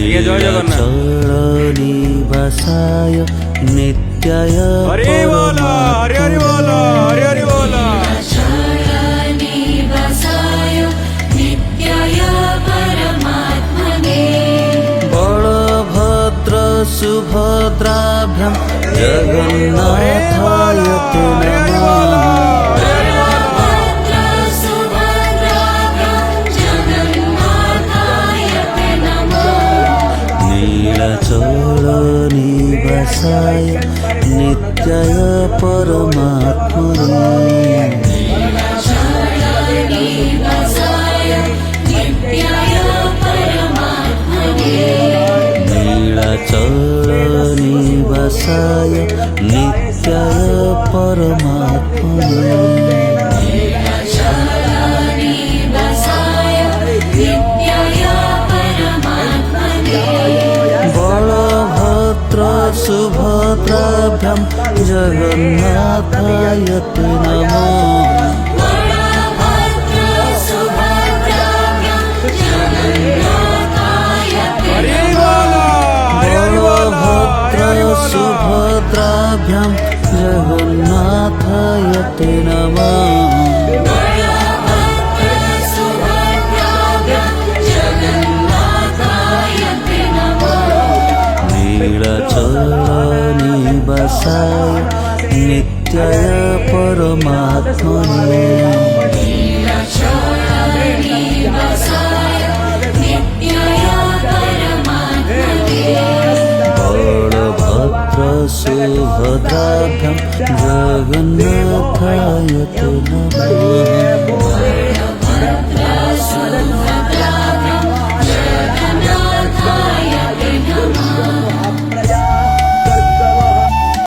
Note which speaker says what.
Speaker 1: नीलाचलनिवासाय नित्याय बलभद्र सुभद्राभ्यां जगन्नाथाय ते नमः। नीलाचलनिवासाय नित्याय परमात्मने नीलाचलनिवासाय नित्याय परमात्मने बलभद्र सुभद्राभ्यां जगन्नाथाय ते नमः। सुभद्राभ्यां जगन्नाथाय ते नमः। नीलाचलनिवासाय नित्याय परमात्मने सुभद्राभ्यां जगन्नाथाय ते नमः।